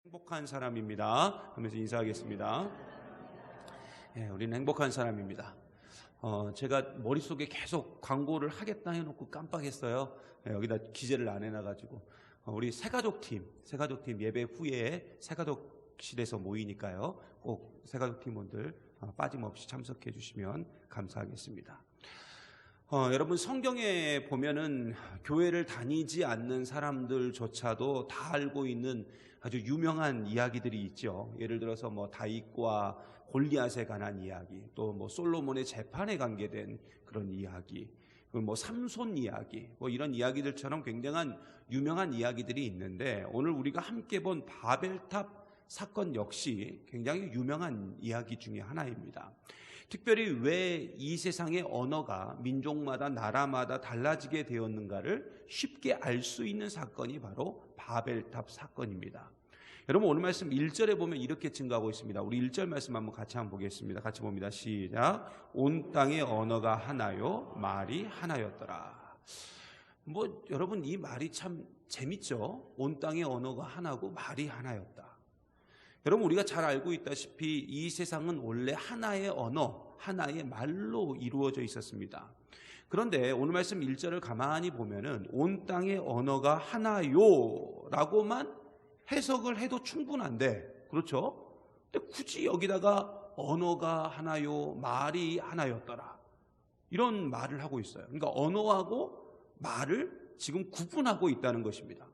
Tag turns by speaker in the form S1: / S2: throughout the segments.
S1: 행복한 사람입니다 하면서 인사하겠습니다. 우리는 행복한 사람입니다. 제가 머릿속에 계속 광고를 하겠다 해놓고 깜빡했어요. 여기다 기재를 안 해놔가지고 우리 새가족팀 예배 후에 새가족실에서 모이니까요, 꼭 새가족팀원들 빠짐없이 참석해 주시면 감사하겠습니다. 여러분, 성경에 보면은 교회를 다니지 않는 사람들조차도 다 알고 있는 아주 유명한 이야기들이 있죠. 예를 들어서 다윗과 골리앗에 관한 이야기, 또 솔로몬의 재판에 관계된 그런 이야기, 삼손 이야기, 이런 이야기들처럼 굉장한 유명한 이야기들이 있는데, 오늘 우리가 함께 본 바벨탑 사건 역시 굉장히 유명한 이야기 중에 하나입니다. 특별히 왜 이 세상의 언어가 민족마다 나라마다 달라지게 되었는가를 쉽게 알 수 있는 사건이 바로 바벨탑 사건입니다. 여러분, 오늘 말씀 1절에 보면 이렇게 증거하고 있습니다. 우리 1절 말씀 한번 같이 보겠습니다. 같이 봅니다. 시작. 온 땅의 언어가 하나요, 말이 하나였더라. 여러분, 이 말이 참 재밌죠? 온 땅의 언어가 하나고 말이 하나였다. 여러분, 우리가 잘 알고 있다시피 이 세상은 원래 하나의 언어, 하나의 말로 이루어져 있었습니다. 그런데 오늘 말씀 1절을 가만히 보면은 온 땅의 언어가 하나요 라고만 해석을 해도 충분한데, 그렇죠? 근데 굳이 여기다가 언어가 하나요, 말이 하나였더라, 이런 말을 하고 있어요. 그러니까 언어하고 말을 지금 구분하고 있다는 것입니다.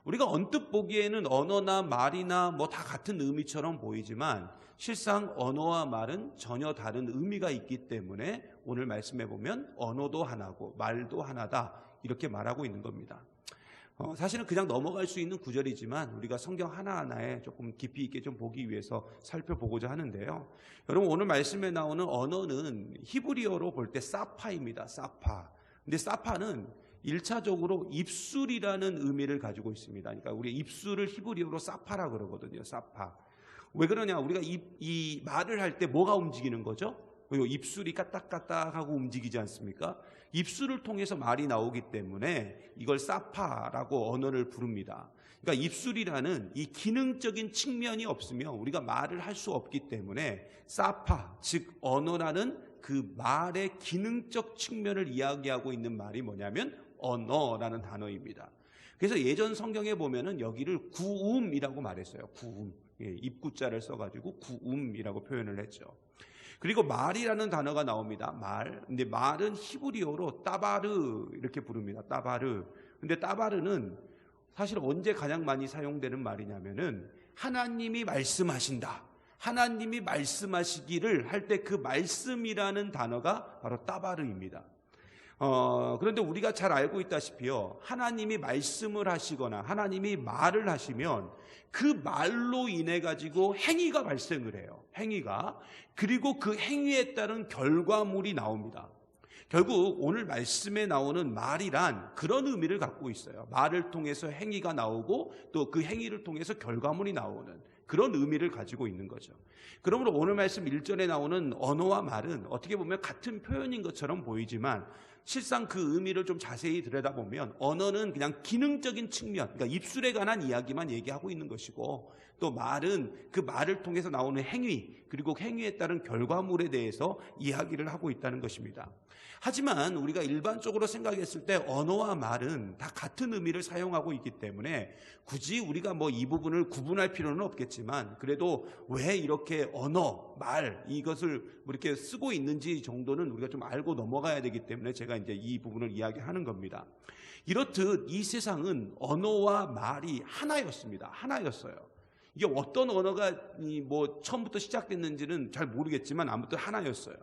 S1: 우리가 언뜻 보기에는 언어나 말이나 다 같은 의미처럼 보이지만 실상 언어와 말은 전혀 다른 의미가 있기 때문에 오늘 말씀해 보면 언어도 하나고 말도 하나다, 이렇게 말하고 있는 겁니다. 사실은 그냥 넘어갈 수 있는 구절이지만 우리가 성경 하나하나에 조금 깊이 있게 좀 보기 위해서 살펴보고자 하는데요. 여러분, 오늘 말씀에 나오는 언어는 히브리어로 볼 때 사파입니다. 사파. 근데 사파는 1차적으로 입술이라는 의미를 가지고 있습니다. 그러니까 우리 입술을 히브리어로 사파라 그러거든요. 사파. 왜 그러냐? 우리가 이 말을 할 때 뭐가 움직이는 거죠? 입술이 까딱까딱하고 움직이지 않습니까? 입술을 통해서 말이 나오기 때문에 이걸 사파라고 언어를 부릅니다. 그러니까 입술이라는 이 기능적인 측면이 없으면 우리가 말을 할 수 없기 때문에 사파, 즉 언어라는 그 말의 기능적 측면을 이야기하고 있는 말이 뭐냐면 언어라는 단어입니다. 그래서 예전 성경에 보면은 여기를 구음이라고 말했어요. 구음. 입구자를 써가지고 구음이라고 표현을 했죠. 그리고 말이라는 단어가 나옵니다. 말. 근데 말은 히브리어로 따바르 이렇게 부릅니다. 따바르. 근데 따바르는 사실 언제 가장 많이 사용되는 말이냐면은 하나님이 말씀하신다, 하나님이 말씀하시기를 할 때 그 말씀이라는 단어가 바로 따바르입니다. 그런데 우리가 잘 알고 있다시피요, 하나님이 말씀을 하시거나 하나님이 말을 하시면 그 말로 인해 가지고 행위가 발생을 해요. 행위가. 그리고 그 행위에 따른 결과물이 나옵니다. 결국 오늘 말씀에 나오는 말이란 그런 의미를 갖고 있어요. 말을 통해서 행위가 나오고 또 그 행위를 통해서 결과물이 나오는 그런 의미를 가지고 있는 거죠. 그러므로 오늘 말씀 1절에 나오는 언어와 말은 어떻게 보면 같은 표현인 것처럼 보이지만 실상 그 의미를 좀 자세히 들여다보면 언어는 그냥 기능적인 측면, 그러니까 입술에 관한 이야기만 얘기하고 있는 것이고, 또 말은 그 말을 통해서 나오는 행위, 그리고 행위에 따른 결과물에 대해서 이야기를 하고 있다는 것입니다. 하지만 우리가 일반적으로 생각했을 때 언어와 말은 다 같은 의미를 사용하고 있기 때문에 굳이 우리가 이 부분을 구분할 필요는 없겠지만, 그래도 왜 이렇게 언어, 말 이것을 이렇게 쓰고 있는지 정도는 우리가 좀 알고 넘어가야 되기 때문에 제가 이제 이 부분을 이야기하는 겁니다. 이렇듯 이 세상은 언어와 말이 하나였습니다. 하나였어요. 이게 어떤 언어가 처음부터 시작됐는지는 잘 모르겠지만 아무튼 하나였어요.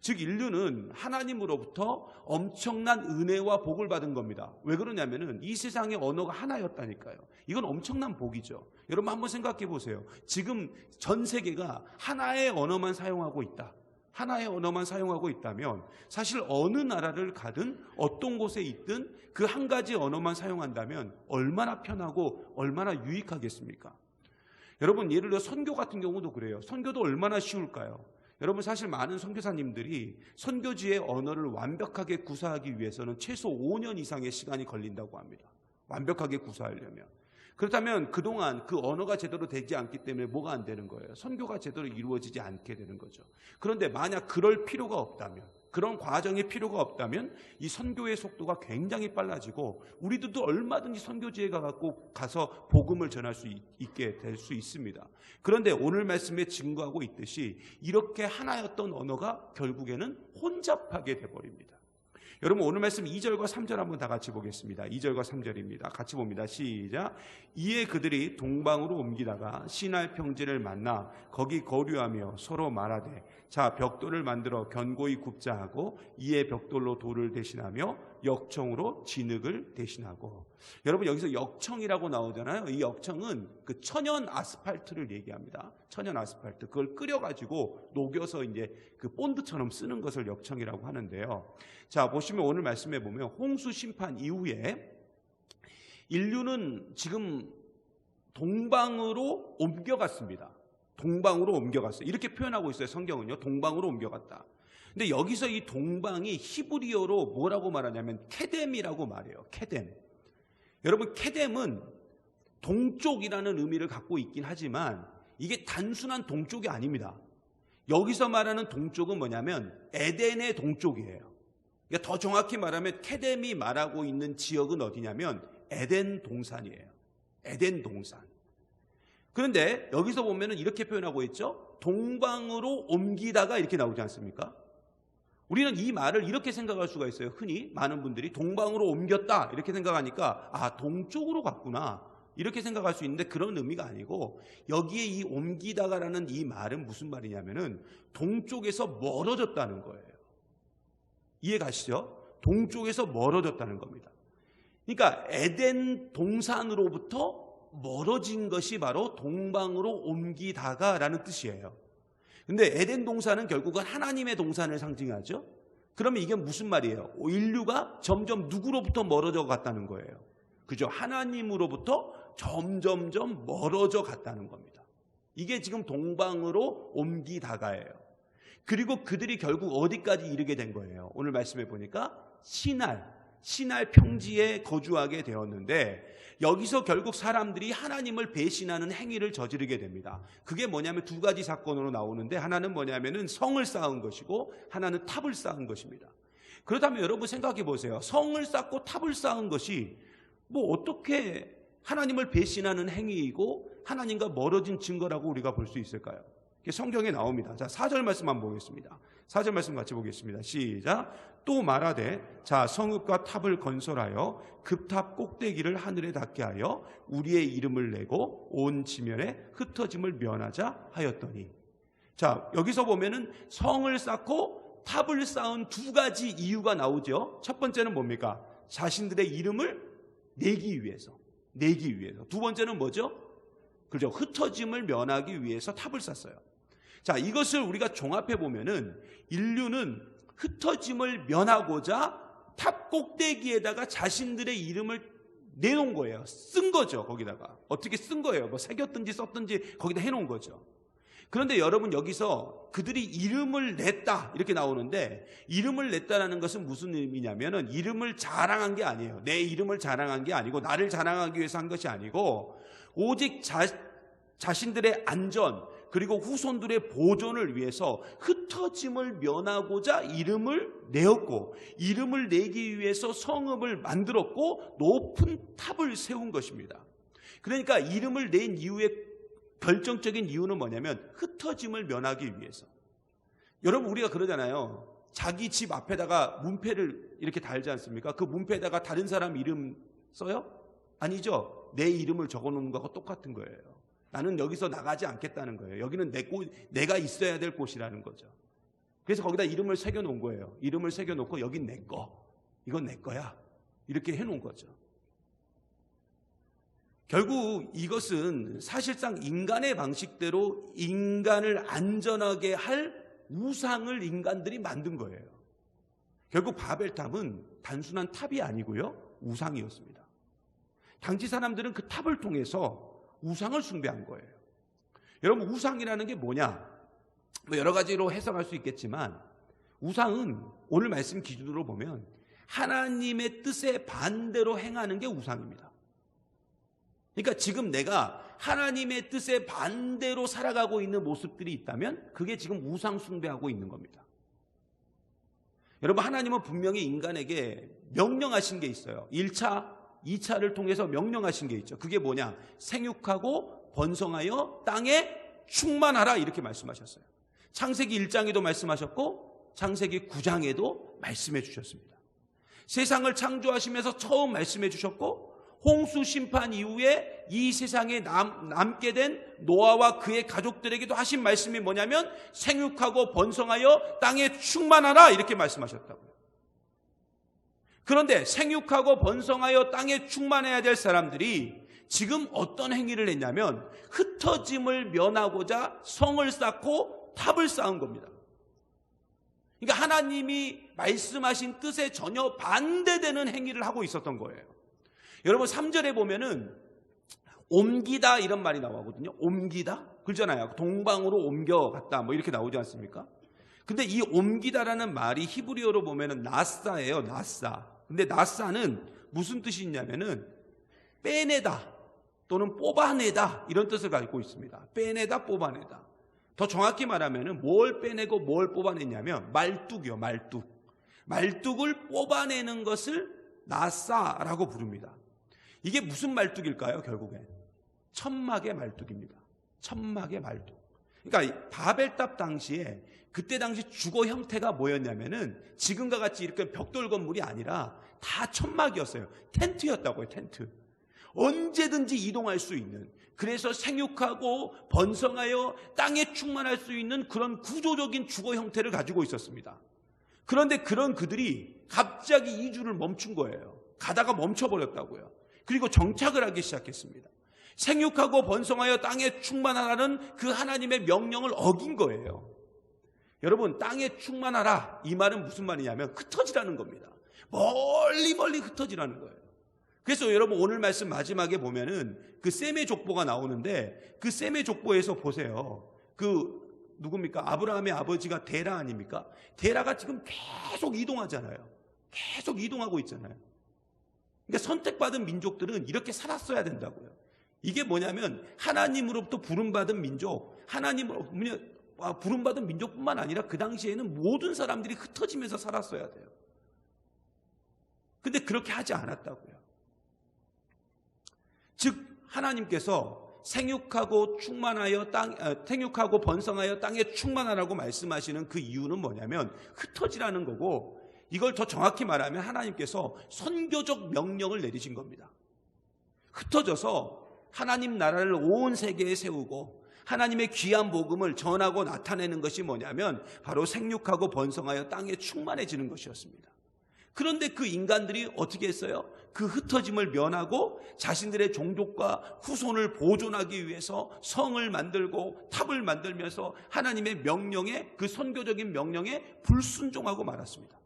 S1: 즉 인류는 하나님으로부터 엄청난 은혜와 복을 받은 겁니다. 왜 그러냐면은 이 세상의 언어가 하나였다니까요. 이건 엄청난 복이죠. 여러분 한번 생각해 보세요. 지금 전 세계가 하나의 언어만 사용하고 있다. 하나의 언어만 사용하고 있다면 사실 어느 나라를 가든 어떤 곳에 있든 그 한 가지 언어만 사용한다면 얼마나 편하고 얼마나 유익하겠습니까? 여러분, 예를 들어 선교 같은 경우도 그래요. 선교도 얼마나 쉬울까요? 여러분, 사실 많은 선교사님들이 선교지의 언어를 완벽하게 구사하기 위해서는 최소 5년 이상의 시간이 걸린다고 합니다. 완벽하게 구사하려면. 그렇다면 그동안 그 언어가 제대로 되지 않기 때문에 뭐가 안 되는 거예요? 선교가 제대로 이루어지지 않게 되는 거죠. 그런데 만약 그럴 필요가 없다면, 그런 과정이 필요가 없다면 이 선교의 속도가 굉장히 빨라지고 우리들도 얼마든지 선교지에 가서 복음을 전할 수 있게 될 수 있습니다. 그런데 오늘 말씀에 증거하고 있듯이 이렇게 하나였던 언어가 결국에는 혼잡하게 돼버립니다. 여러분 오늘 말씀 2절과 3절 한번 다 같이 보겠습니다. 2절과 3절입니다. 같이 봅니다. 시작. 이에 그들이 동방으로 옮기다가 시날 평지를 만나 거기 거류하며 서로 말하되 자 벽돌을 만들어 견고히 굽자 하고 이에 벽돌로 돌을 대신하며 역청으로 진흙을 대신하고. 여러분 여기서 역청이라고 나오잖아요. 이 역청은 그 천연 아스팔트를 얘기합니다. 천연 아스팔트 그걸 끓여가지고 녹여서 이제 그 본드처럼 쓰는 것을 역청이라고 하는데요. 자 보시면 오늘 말씀해 보면 홍수 심판 이후에 인류는 지금 동방으로 옮겨갔습니다. 동방으로 옮겨갔어요. 이렇게 표현하고 있어요. 성경은요. 동방으로 옮겨갔다. 근데 여기서 이 동방이 히브리어로 뭐라고 말하냐면 케뎀이라고 말해요. 케뎀. 여러분 케뎀은 동쪽이라는 의미를 갖고 있긴 하지만 이게 단순한 동쪽이 아닙니다. 여기서 말하는 동쪽은 뭐냐면 에덴의 동쪽이에요. 그러니까 더 정확히 말하면 케뎀이 말하고 있는 지역은 어디냐면 에덴 동산이에요. 에덴 동산. 그런데 여기서 보면은 이렇게 표현하고 있죠. 동방으로 옮기다가 이렇게 나오지 않습니까? 우리는 이 말을 이렇게 생각할 수가 있어요. 흔히 많은 분들이 동방으로 옮겼다 이렇게 생각하니까 아 동쪽으로 갔구나 이렇게 생각할 수 있는데 그런 의미가 아니고 여기에 이 옮기다가라는 이 말은 무슨 말이냐면은 동쪽에서 멀어졌다는 거예요. 이해 가시죠? 동쪽에서 멀어졌다는 겁니다. 그러니까 에덴 동산으로부터 멀어진 것이 바로 동방으로 옮기다가라는 뜻이에요. 근데 에덴 동산은 결국은 하나님의 동산을 상징하죠. 그러면 이게 무슨 말이에요? 인류가 점점 누구로부터 멀어져 갔다는 거예요. 그죠? 하나님으로부터 점점점 멀어져 갔다는 겁니다. 이게 지금 동방으로 옮기다가예요. 그리고 그들이 결국 어디까지 이르게 된 거예요? 오늘 말씀해 보니까 시날 평지에 거주하게 되었는데 여기서 결국 사람들이 하나님을 배신하는 행위를 저지르게 됩니다. 그게 뭐냐면 두 가지 사건으로 나오는데 하나는 뭐냐면은 성을 쌓은 것이고 하나는 탑을 쌓은 것입니다. 그렇다면 여러분 생각해 보세요. 성을 쌓고 탑을 쌓은 것이 뭐 어떻게 하나님을 배신하는 행위이고 하나님과 멀어진 증거라고 우리가 볼 수 있을까요? 성경에 나옵니다. 자, 4절 말씀 한번 보겠습니다. 4절 말씀 같이 보겠습니다. 시작. 또 말하되 자 성읍과 탑을 건설하여 그 탑 꼭대기를 하늘에 닿게 하여 우리의 이름을 내고 온 지면에 흩어짐을 면하자 하였더니. 자 여기서 보면은 성을 쌓고 탑을 쌓은 두 가지 이유가 나오죠. 첫 번째는 뭡니까? 자신들의 이름을 내기 위해서. 두 번째는 뭐죠? 그렇죠. 흩어짐을 면하기 위해서 탑을 쌓았어요. 자, 이것을 우리가 종합해 보면은 인류는 흩어짐을 면하고자 탑 꼭대기에다가 자신들의 이름을 내놓은 거예요. 쓴 거죠. 거기다가 어떻게 쓴 거예요? 뭐 새겼든지 썼든지 거기다 해놓은 거죠. 그런데 여러분 여기서 그들이 이름을 냈다 이렇게 나오는데 이름을 냈다라는 것은 무슨 의미냐면은 이름을 자랑한 게 아니에요. 내 이름을 자랑한 게 아니고 나를 자랑하기 위해서 한 것이 아니고 오직 자신들의 안전 그리고 후손들의 보존을 위해서 흩어짐을 면하고자 이름을 내었고 이름을 내기 위해서 성읍을 만들었고 높은 탑을 세운 것입니다. 그러니까 이름을 낸 이유의 결정적인 이유는 뭐냐면 흩어짐을 면하기 위해서. 여러분 우리가 그러잖아요. 자기 집 앞에다가 문패를 이렇게 달지 않습니까? 그 문패에다가 다른 사람 이름 써요? 아니죠. 내 이름을 적어놓는 거하고 똑같은 거예요. 나는 여기서 나가지 않겠다는 거예요. 여기는 내가 있어야 될 곳이라는 거죠. 그래서 거기다 이름을 새겨놓은 거예요. 이름을 새겨놓고 여긴 내 거, 이건 내 거야 이렇게 해놓은 거죠. 결국 이것은 사실상 인간의 방식대로 인간을 안전하게 할 우상을 인간들이 만든 거예요. 결국 바벨탑은 단순한 탑이 아니고요, 우상이었습니다. 당시 사람들은 그 탑을 통해서 우상을 숭배한 거예요. 여러분 우상이라는 게 뭐냐? 뭐 여러 가지로 해석할 수 있겠지만 우상은 오늘 말씀 기준으로 보면 하나님의 뜻에 반대로 행하는 게 우상입니다. 그러니까 지금 내가 하나님의 뜻에 반대로 살아가고 있는 모습들이 있다면 그게 지금 우상 숭배하고 있는 겁니다. 여러분, 하나님은 분명히 인간에게 명령하신 게 있어요. 1차, 2차를 통해서 명령하신 게 있죠. 그게 뭐냐? 생육하고 번성하여 땅에 충만하라, 이렇게 말씀하셨어요. 창세기 1장에도 말씀하셨고 창세기 9장에도 말씀해 주셨습니다. 세상을 창조하시면서 처음 말씀해 주셨고, 홍수 심판 이후에 이 세상에 남게 된 노아와 그의 가족들에게도 하신 말씀이 뭐냐면 생육하고 번성하여 땅에 충만하라, 이렇게 말씀하셨다고요. 그런데 생육하고 번성하여 땅에 충만해야 될 사람들이 지금 어떤 행위를 했냐면 흩어짐을 면하고자 성을 쌓고 탑을 쌓은 겁니다. 그러니까 하나님이 말씀하신 뜻에 전혀 반대되는 행위를 하고 있었던 거예요. 여러분, 3절에 보면은 옮기다 이런 말이 나오거든요. 옮기다? 그러잖아요. 동방으로 옮겨갔다 뭐 이렇게 나오지 않습니까? 근데 이 옮기다라는 말이 히브리어로 보면은 나사예요. 나사. 근데 나사는 무슨 뜻이 있냐면은 빼내다 또는 뽑아내다, 이런 뜻을 가지고 있습니다. 빼내다, 뽑아내다. 더 정확히 말하면은 뭘 빼내고 뭘 뽑아내냐면 말뚝이요. 말뚝을 뽑아내는 것을 나사라고 부릅니다. 이게 무슨 말뚝일까요? 결국엔 천막의 말뚝입니다. 천막의 말뚝. 그러니까 바벨탑 당시에, 그때 당시 주거 형태가 뭐였냐면은 지금과 같이 이렇게 벽돌 건물이 아니라 다 천막이었어요. 텐트였다고요. 텐트. 언제든지 이동할 수 있는, 그래서 생육하고 번성하여 땅에 충만할 수 있는 그런 구조적인 주거 형태를 가지고 있었습니다. 그런데 그런 그들이 갑자기 이주를 멈춘 거예요. 가다가 멈춰버렸다고요. 그리고 정착을 하기 시작했습니다. 생육하고 번성하여 땅에 충만하라는 그 하나님의 명령을 어긴 거예요. 여러분, 땅에 충만하라, 이 말은 무슨 말이냐면 흩어지라는 겁니다. 멀리 흩어지라는 거예요. 그래서 여러분, 오늘 말씀 마지막에 보면은 그 셈의 족보가 나오는데, 그 셈의 족보에서 보세요. 그 누굽니까? 아브라함의 아버지가 데라 아닙니까? 데라가 지금 계속 이동하잖아요. 계속 이동하고 있잖아요. 그러니까 선택받은 민족들은 이렇게 살았어야 된다고요. 이게 뭐냐면 하나님으로부터 부름받은 민족, 하나님으로부터 부름받은 민족뿐만 아니라 그 당시에는 모든 사람들이 흩어지면서 살았어야 돼요. 근데 그렇게 하지 않았다고요. 즉 하나님께서 생육하고 번성하여 땅에 충만하라고 말씀하시는 그 이유는 뭐냐면 흩어지라는 거고, 이걸 더 정확히 말하면 하나님께서 선교적 명령을 내리신 겁니다. 흩어져서 하나님 나라를 온 세계에 세우고 하나님의 귀한 복음을 전하고 나타내는 것이 뭐냐면 바로 생육하고 번성하여 땅에 충만해지는 것이었습니다. 그런데 그 인간들이 어떻게 했어요? 그 흩어짐을 면하고 자신들의 종족과 후손을 보존하기 위해서 성을 만들고 탑을 만들면서 하나님의 명령에, 그 선교적인 명령에 불순종하고 말았습니다.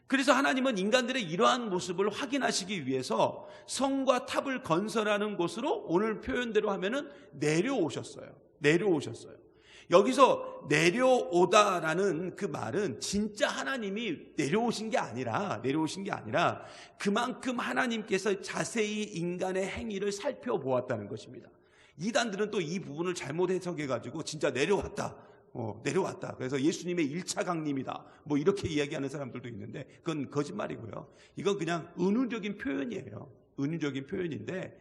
S1: 그래서 하나님은 인간들의 이러한 모습을 확인하시기 위해서 성과 탑을 건설하는 곳으로, 오늘 표현대로 하면은 내려오셨어요. 여기서 내려오다라는 그 말은 진짜 하나님이 내려오신 게 아니라 그만큼 하나님께서 자세히 인간의 행위를 살펴보았다는 것입니다. 이단들은 또 이 부분을 잘못 해석해가지고 진짜 내려왔다. 그래서 예수님의 1차 강림이다, 뭐 이렇게 이야기하는 사람들도 있는데 그건 거짓말이고요. 이건 그냥 은유적인 표현이에요. 은유적인 표현인데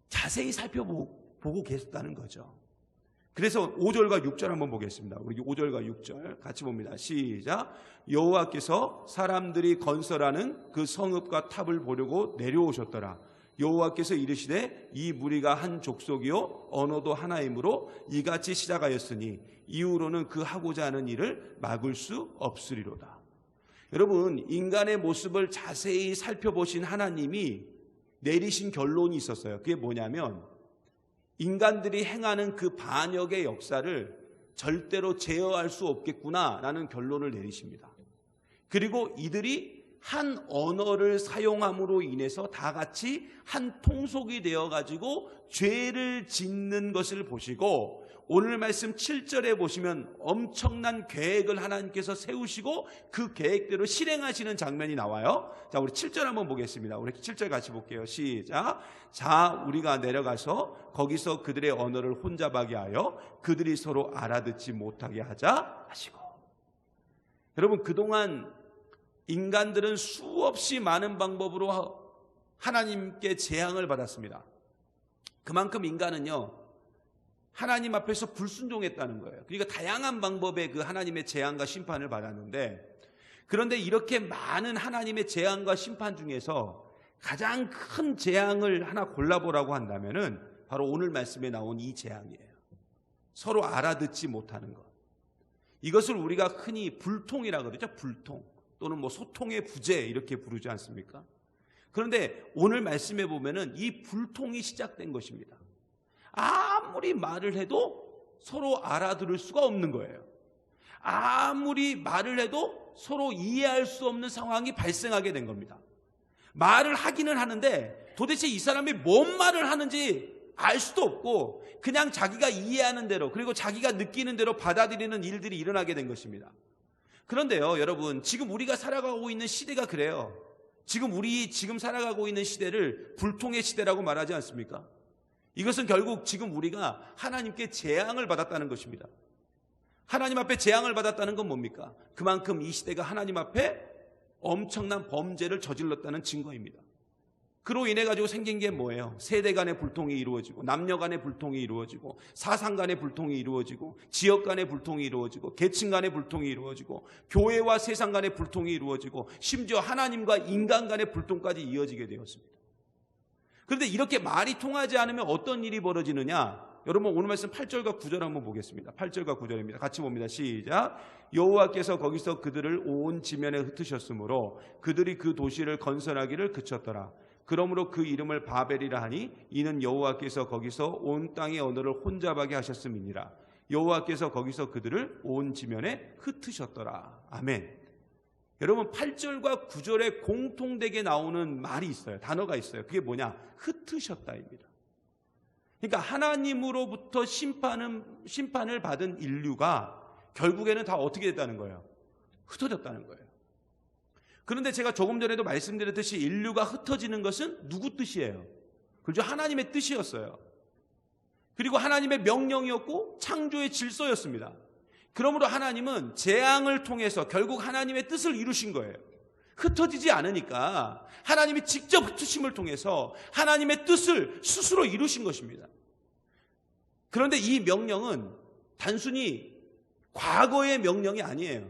S1: 자세히 살펴보고 계셨다는 거죠. 그래서 5절과 6절 한번 보겠습니다. 우리 5절과 6절 같이 봅니다. 시작. 여호와께서 사람들이 건설하는 그 성읍과 탑을 보려고 내려오셨더라. 여호와께서 이르시되 이 무리가 한 족속이요 언어도 하나이므로 이같이 시작하였으니 이후로는 그 하고자 하는 일을 막을 수 없으리로다. 여러분, 인간의 모습을 자세히 살펴보신 하나님이 내리신 결론이 있었어요. 그게 뭐냐면 인간들이 행하는 그 반역의 역사를 절대로 제어할 수 없겠구나라는 결론을 내리십니다. 그리고 이들이 한 언어를 사용함으로 인해서 다 같이 한 통속이 되어가지고 죄를 짓는 것을 보시고, 오늘 말씀 7절에 보시면 엄청난 계획을 하나님께서 세우시고 그 계획대로 실행하시는 장면이 나와요. 자, 우리 7절 한번 보겠습니다. 우리 7절 같이 볼게요. 시작. 자, 우리가 내려가서 거기서 그들의 언어를 혼잡하게 하여 그들이 서로 알아듣지 못하게 하자 하시고. 여러분, 그동안 인간들은 수없이 많은 방법으로 하나님께 재앙을 받았습니다. 그만큼 인간은요, 하나님 앞에서 불순종했다는 거예요. 그러니까 다양한 방법의 그 하나님의 재앙과 심판을 받았는데, 그런데 이렇게 많은 하나님의 재앙과 심판 중에서 가장 큰 재앙을 하나 골라보라고 한다면은 바로 오늘 말씀에 나온 이 재앙이에요. 서로 알아듣지 못하는 것. 이것을 우리가 흔히 불통이라 그러죠. 불통, 또는 뭐 소통의 부재 이렇게 부르지 않습니까? 그런데 오늘 말씀에 보면은 이 불통이 시작된 것입니다. 아무리 말을 해도 서로 알아들을 수가 없는 거예요. 아무리 말을 해도 서로 이해할 수 없는 상황이 발생하게 된 겁니다. 말을 하기는 하는데 도대체 이 사람이 뭔 말을 하는지 알 수도 없고, 그냥 자기가 이해하는 대로, 그리고 자기가 느끼는 대로 받아들이는 일들이 일어나게 된 것입니다. 그런데요, 여러분, 지금 우리가 살아가고 있는 시대가 그래요. 지금 살아가고 있는 시대를 불통의 시대라고 말하지 않습니까? 이것은 결국 지금 우리가 하나님께 재앙을 받았다는 것입니다. 하나님 앞에 재앙을 받았다는 건 뭡니까? 그만큼 이 시대가 하나님 앞에 엄청난 범죄를 저질렀다는 증거입니다. 그로 인해 가지고 생긴 게 뭐예요? 세대 간의 불통이 이루어지고, 남녀 간의 불통이 이루어지고, 사상 간의 불통이 이루어지고, 지역 간의 불통이 이루어지고, 계층 간의 불통이 이루어지고, 교회와 세상 간의 불통이 이루어지고, 심지어 하나님과 인간 간의 불통까지 이어지게 되었습니다. 그런데 이렇게 말이 통하지 않으면 어떤 일이 벌어지느냐? 여러분, 오늘 말씀 8절과 9절 한번 보겠습니다. 8절과 9절입니다. 같이 봅니다. 시작. 여호와께서 거기서 그들을 온 지면에 흩으셨으므로 그들이 그 도시를 건설하기를 그쳤더라. 그러므로 그 이름을 바벨이라 하니 이는 여호와께서 거기서 온 땅의 언어를 혼잡하게 하셨음이니라. 여호와께서 거기서 그들을 온 지면에 흩으셨더라. 아멘. 여러분, 8절과 9절에 공통되게 나오는 말이 있어요. 단어가 있어요. 그게 뭐냐? 흩으셨다입니다. 그러니까 하나님으로부터 심판을 받은 인류가 결국에는 다 어떻게 됐다는 거예요? 흩어졌다는 거예요. 그런데 제가 조금 전에도 말씀드렸듯이 인류가 흩어지는 것은 누구 뜻이에요? 그렇죠? 하나님의 뜻이었어요. 그리고 하나님의 명령이었고 창조의 질서였습니다. 그러므로 하나님은 재앙을 통해서 결국 하나님의 뜻을 이루신 거예요. 흩어지지 않으니까 하나님이 직접 흩으심을 통해서 하나님의 뜻을 스스로 이루신 것입니다. 그런데 이 명령은 단순히 과거의 명령이 아니에요.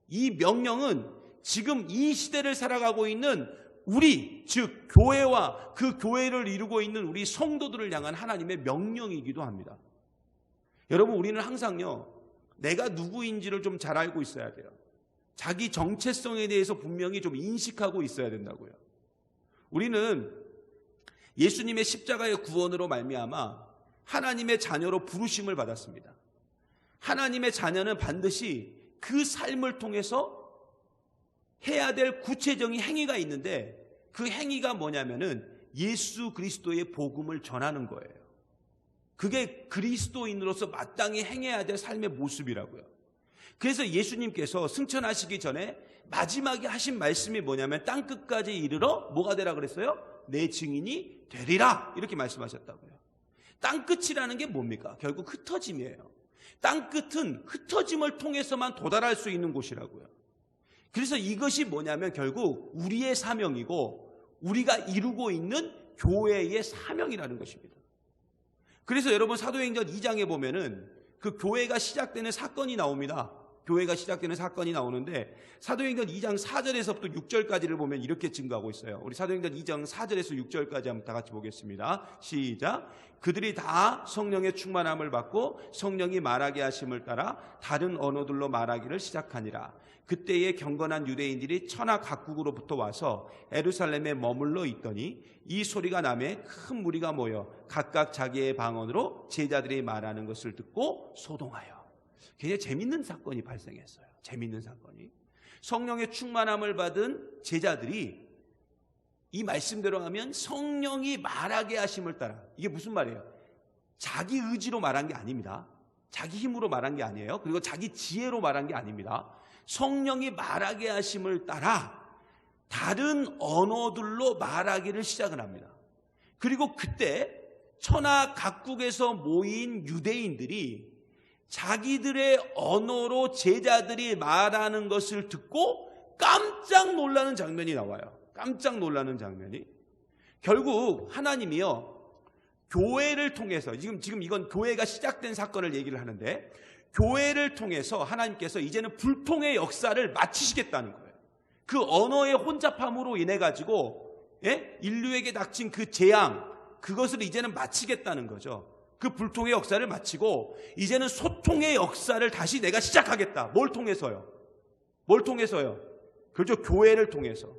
S1: 이 명령은 지금 이 시대를 살아가고 있는 우리, 즉 교회와 그 교회를 이루고 있는 우리 성도들을 향한 하나님의 명령이기도 합니다. 여러분, 우리는 항상요, 내가 누구인지를 좀 잘 알고 있어야 돼요. 자기 정체성에 대해서 분명히 좀 인식하고 있어야 된다고요. 우리는 예수님의 십자가의 구원으로 말미암아 하나님의 자녀로 부르심을 받았습니다. 하나님의 자녀는 반드시 그 삶을 통해서 해야 될 구체적인 행위가 있는데, 그 행위가 뭐냐면은 예수 그리스도의 복음을 전하는 거예요. 그게 그리스도인으로서 마땅히 행해야 될 삶의 모습이라고요. 그래서 예수님께서 승천하시기 전에 마지막에 하신 말씀이 뭐냐면 땅끝까지 이르러 뭐가 되라 그랬어요? 내 증인이 되리라, 이렇게 말씀하셨다고요. 땅끝이라는 게 뭡니까? 결국 흩어짐이에요. 땅끝은 흩어짐을 통해서만 도달할 수 있는 곳이라고요. 그래서 이것이 뭐냐면 결국 우리의 사명이고 우리가 이루고 있는 교회의 사명이라는 것입니다. 그래서 여러분, 사도행전 2장에 보면은 그 교회가 시작되는 사건이 나옵니다. 교회가 시작되는 사건이 나오는데 사도행전 2장 4절에서부터 6절까지를 보면 이렇게 증거하고 있어요. 우리 사도행전 2장 4절에서 6절까지 한번 다 같이 보겠습니다. 시작. 그들이 다 성령의 충만함을 받고 성령이 말하게 하심을 따라 다른 언어들로 말하기를 시작하니라. 그때에 경건한 유대인들이 천하 각국으로부터 와서 예루살렘에 머물러 있더니 이 소리가 나매 큰 무리가 모여 각각 자기의 방언으로 제자들이 말하는 것을 듣고 소동하여. 굉장히 재밌는 사건이 발생했어요. 재밌는 사건이. 성령의 충만함을 받은 제자들이 이 말씀대로 하면 성령이 말하게 하심을 따라, 이게 무슨 말이에요? 자기 의지로 말한 게 아닙니다. 자기 힘으로 말한 게 아니에요. 그리고 자기 지혜로 말한 게 아닙니다. 성령이 말하게 하심을 따라 다른 언어들로 말하기를 시작을 합니다. 그리고 그때 천하 각국에서 모인 유대인들이 자기들의 언어로 제자들이 말하는 것을 듣고 깜짝 놀라는 장면이 나와요. 깜짝 놀라는 장면이. 결국 하나님이요, 교회를 통해서, 지금 이건 교회가 시작된 사건을 얘기를 하는데, 교회를 통해서 하나님께서 이제는 불통의 역사를 마치시겠다는 거예요. 그 언어의 혼잡함으로 인해 가지고 인류에게 닥친 그 재앙, 그것을 이제는 마치겠다는 거죠. 그 불통의 역사를 마치고 이제는 소통의 역사를 다시 내가 시작하겠다. 뭘 통해서요? 뭘 통해서요? 그렇죠. 교회를 통해서.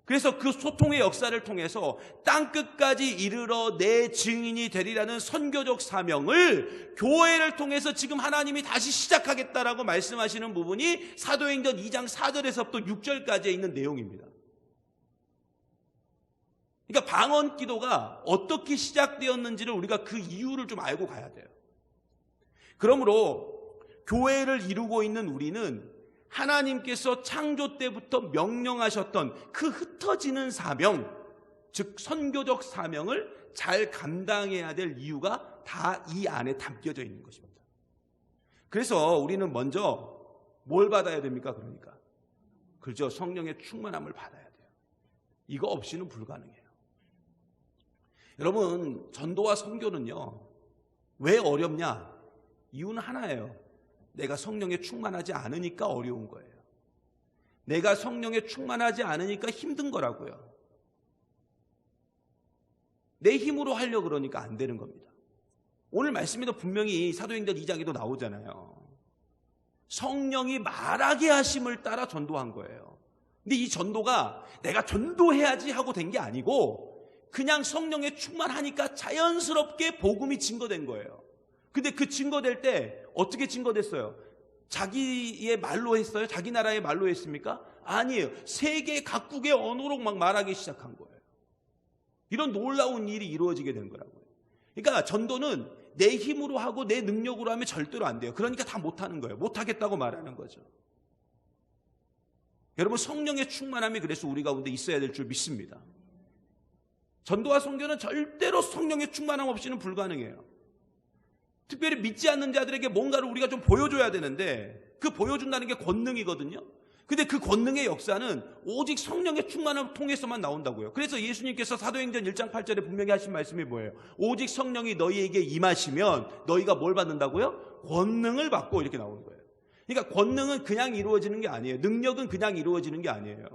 S1: 그래서 그 소통의 역사를 통해서 땅끝까지 이르러 내 증인이 되리라는 선교적 사명을 교회를 통해서 지금 하나님이 다시 시작하겠다라고 말씀하시는 부분이 사도행전 2장 4절에서부터 6절까지에 있는 내용입니다. 그러니까 방언 기도가 어떻게 시작되었는지를 우리가 그 이유를 좀 알고 가야 돼요. 그러므로 교회를 이루고 있는 우리는 하나님께서 창조 때부터 명령하셨던 그 흩어지는 사명, 즉 선교적 사명을 잘 감당해야 될 이유가 다 이 안에 담겨져 있는 것입니다. 그래서 우리는 먼저 뭘 받아야 됩니까? 그러니까 그죠, 성령의 충만함을 받아야 돼요. 이거 없이는 불가능해요. 여러분, 전도와 선교는요, 왜 어렵냐? 이유는 하나예요. 내가 성령에 충만하지 않으니까 어려운 거예요. 내가 성령에 충만하지 않으니까 힘든 거라고요. 내 힘으로 하려고 그러니까 안 되는 겁니다. 오늘 말씀에도 분명히 사도행전 2장에도 나오잖아요. 성령이 말하게 하심을 따라 전도한 거예요. 근데 이 전도가 내가 전도해야지 하고 된 게 아니고 그냥 성령에 충만하니까 자연스럽게 복음이 증거된 거예요. 근데 그 증거될 때 어떻게 증거됐어요? 자기의 말로 했어요? 자기 나라의 말로 했습니까? 아니에요. 세계 각국의 언어로 막 말하기 시작한 거예요. 이런 놀라운 일이 이루어지게 된 거라고요. 그러니까 전도는 내 힘으로 하고 내 능력으로 하면 절대로 안 돼요. 그러니까 다 못하는 거예요. 못하겠다고 말하는 거죠. 여러분, 성령의 충만함이 그래서 우리 가운데 있어야 될 줄 믿습니다. 전도와 선교는 절대로 성령의 충만함 없이는 불가능해요. 특별히 믿지 않는 자들에게 뭔가를 우리가 좀 보여줘야 되는데 그 보여준다는 게 권능이거든요. 근데 그 권능의 역사는 오직 성령의 충만함을 통해서만 나온다고요. 그래서 예수님께서 사도행전 1장 8절에 분명히 하신 말씀이 뭐예요? 오직 성령이 너희에게 임하시면 너희가 뭘 받는다고요? 권능을 받고, 이렇게 나오는 거예요. 그러니까 권능은 그냥 이루어지는 게 아니에요. 능력은 그냥 이루어지는 게 아니에요.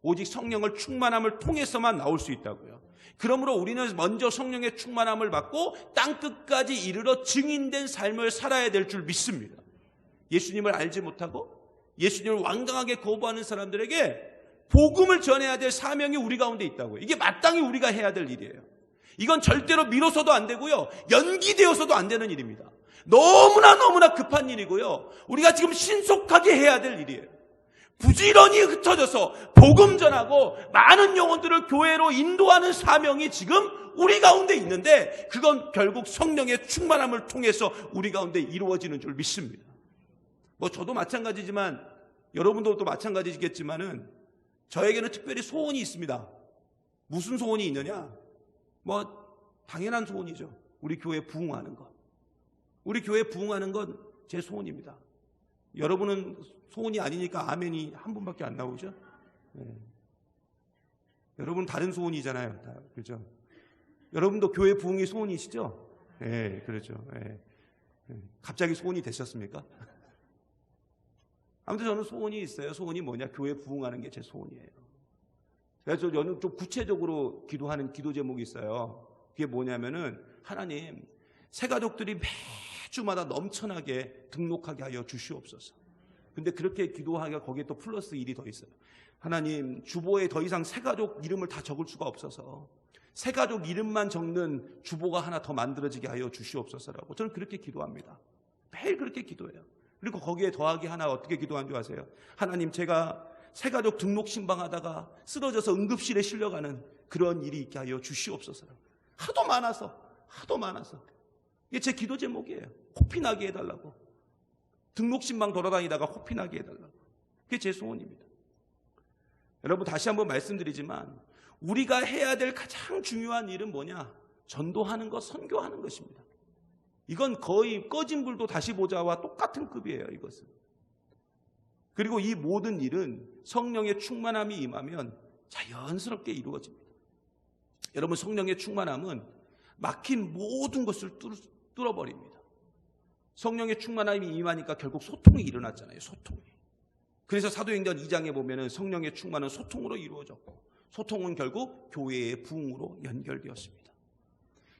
S1: 오직 성령을 충만함을 통해서만 나올 수 있다고요. 그러므로 우리는 먼저 성령의 충만함을 받고 땅끝까지 이르러 증인된 삶을 살아야 될 줄 믿습니다. 예수님을 알지 못하고 예수님을 완강하게 거부하는 사람들에게 복음을 전해야 될 사명이 우리 가운데 있다고요. 이게 마땅히 우리가 해야 될 일이에요. 이건 절대로 미뤄서도 안 되고요, 연기되어서도 안 되는 일입니다. 너무나 급한 일이고요, 우리가 지금 신속하게 해야 될 일이에요. 부지런히 흩어져서 복음 전하고 많은 영혼들을 교회로 인도하는 사명이 지금 우리 가운데 있는데 그건 결국 성령의 충만함을 통해서 우리 가운데 이루어지는 줄 믿습니다. 저도 마찬가지지만 여러분도 또 마찬가지겠지만은 저에게는 특별히 소원이 있습니다. 무슨 소원이 있느냐? 당연한 소원이죠. 우리 교회 부흥하는 것. 우리 교회 부흥하는 건 제 소원입니다. 여러분은 소원이 아니니까 아멘이 한 분밖에 안 나오죠? 네. 여러분 다른 소원이잖아요. 다, 그렇죠? 여러분도 교회 부흥이 소원이시죠? 네, 그렇죠. 네. 갑자기 소원이 되셨습니까? 아무튼 저는 소원이 있어요. 소원이 뭐냐? 교회 부흥하는 게 제 소원이에요. 그래서 저는 좀 구체적으로 기도하는 기도 제목이 있어요. 그게 뭐냐면은, 하나님, 새가족들이 매주마다 넘쳐나게 등록하게 하여 주시옵소서. 근데 그렇게 기도하기가 거기에 또 플러스 1이 더 있어요. 하나님, 주보에 더 이상 새가족 이름을 다 적을 수가 없어서 새가족 이름만 적는 주보가 하나 더 만들어지게 하여 주시옵소서라고 저는 그렇게 기도합니다. 매일 그렇게 기도해요. 그리고 거기에 더하기 하나 어떻게 기도한 줄 아세요? 하나님, 제가 새가족 등록 신방하다가 쓰러져서 응급실에 실려가는 그런 일이 있게 하여 주시옵소서. 하도 많아서 이게 제 기도 제목이에요. 호피 나게 해달라고. 등록 신방 돌아다니다가 호피 나게 해달라고. 그게 제 소원입니다. 여러분, 다시 한번 말씀드리지만 우리가 해야 될 가장 중요한 일은 뭐냐? 전도하는 것, 선교하는 것입니다. 이건 거의 꺼진 불도 다시 보자와 똑같은 급이에요, 이것은. 그리고 이 모든 일은 성령의 충만함이 임하면 자연스럽게 이루어집니다. 여러분, 성령의 충만함은 막힌 모든 것을 뚫어버립니다. 성령의 충만함이 임하니까 결국 소통이 일어났잖아요, 소통이. 그래서 사도행전 2장에 보면은 성령의 충만은 소통으로 이루어졌고, 소통은 결국 교회의 부흥으로 연결되었습니다.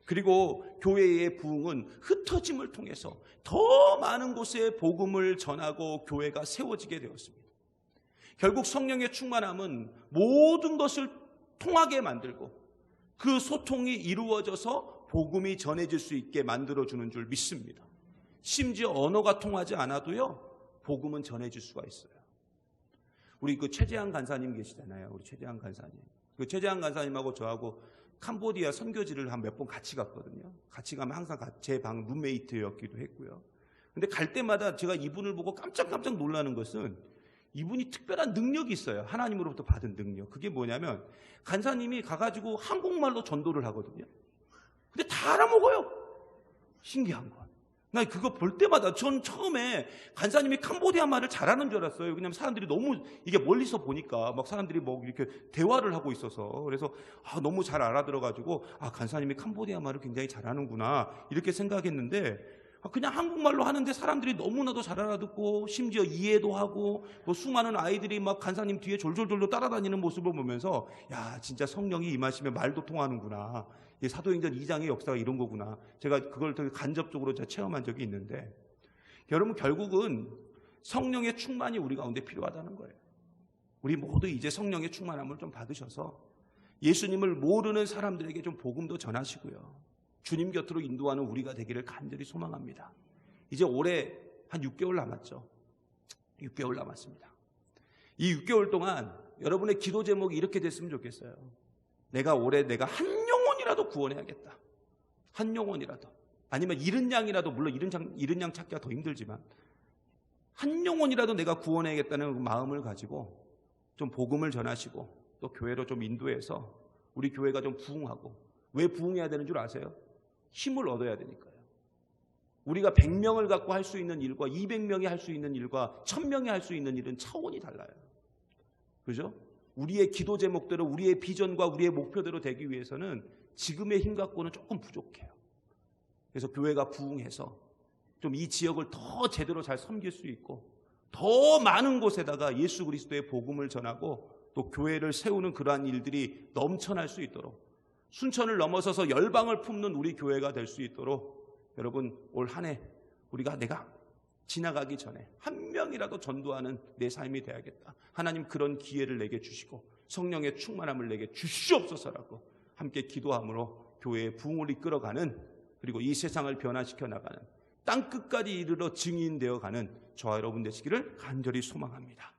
S1: 그리고 교회의 부흥은 흩어짐을 통해서 더 많은 곳에 복음을 전하고 교회가 세워지게 되었습니다. 결국 성령의 충만함은 모든 것을 통하게 만들고 그 소통이 이루어져서 복음이 전해질 수 있게 만들어주는 줄 믿습니다. 심지어 언어가 통하지 않아도요, 복음은 전해질 수가 있어요. 우리 그 최재한 간사님 계시잖아요. 우리 최재한 간사님. 그 최재한 간사님하고 저하고 캄보디아 선교지를 한 몇 번 같이 갔거든요. 같이 가면 항상 제 방 룸메이트였기도 했고요. 근데 갈 때마다 제가 이분을 보고 깜짝 놀라는 것은 이분이 특별한 능력이 있어요. 하나님으로부터 받은 능력. 그게 뭐냐면 간사님이 가가지고 한국말로 전도를 하거든요. 근데 다 알아먹어요. 신기한 건. 나 그거 볼 때마다 전 처음에 간사님이 캄보디아 말을 잘하는 줄 알았어요. 왜냐면 사람들이 너무 이게 멀리서 보니까 막 사람들이 뭐 이렇게 대화를 하고 있어서 그래서 너무 잘 알아들어가지고 간사님이 캄보디아 말을 굉장히 잘하는구나 이렇게 생각했는데 그냥 한국말로 하는데 사람들이 너무나도 잘 알아듣고 심지어 이해도 하고 뭐 수많은 아이들이 막 간사님 뒤에 졸졸졸 따라다니는 모습을 보면서 야, 진짜 성령이 임하시면 말도 통하는구나. 사도행전 2장의 역사가 이런 거구나. 제가 그걸 되게 간접적으로 제가 체험한 적이 있는데, 여러분, 결국은 성령의 충만이 우리 가운데 필요하다는 거예요. 우리 모두 이제 성령의 충만함을 좀 받으셔서 예수님을 모르는 사람들에게 좀 복음도 전하시고요, 주님 곁으로 인도하는 우리가 되기를 간절히 소망합니다. 이제 올해 한 6개월 남았죠. 6개월 남았습니다. 이 6개월 동안 여러분의 기도 제목이 이렇게 됐으면 좋겠어요. 올해 내가 한 영혼이라도 구원해야겠다. 한 영혼이라도. 아니면 잃은 양이라도, 물론 잃은 양 찾기가 더 힘들지만 한 영혼이라도 내가 구원해야겠다는 마음을 가지고 좀 복음을 전하시고 또 교회로 좀 인도해서 우리 교회가 좀 부흥하고. 왜 부흥해야 되는 줄 아세요? 힘을 얻어야 되니까요. 우리가 100명을 갖고 할 수 있는 일과 200명이 할 수 있는 일과 1000명이 할 수 있는 일은 차원이 달라요. 그죠? 우리의 기도 제목대로, 우리의 비전과 우리의 목표대로 되기 위해서는 지금의 힘 갖고는 조금 부족해요. 그래서 교회가 부흥해서 좀 이 지역을 더 제대로 잘 섬길 수 있고 더 많은 곳에다가 예수 그리스도의 복음을 전하고 또 교회를 세우는 그러한 일들이 넘쳐날 수 있도록, 순천을 넘어서서 열방을 품는 우리 교회가 될 수 있도록 여러분, 올 한 해 내가 지나가기 전에 한 명이라도 전도하는 내 삶이 돼야겠다. 하나님 그런 기회를 내게 주시고 성령의 충만함을 내게 주시옵소서라고 함께 기도함으로 교회의 부흥을 이끌어가는, 그리고 이 세상을 변화시켜 나가는, 땅끝까지 이르러 증인되어 가는 저와 여러분 되시기를 간절히 소망합니다.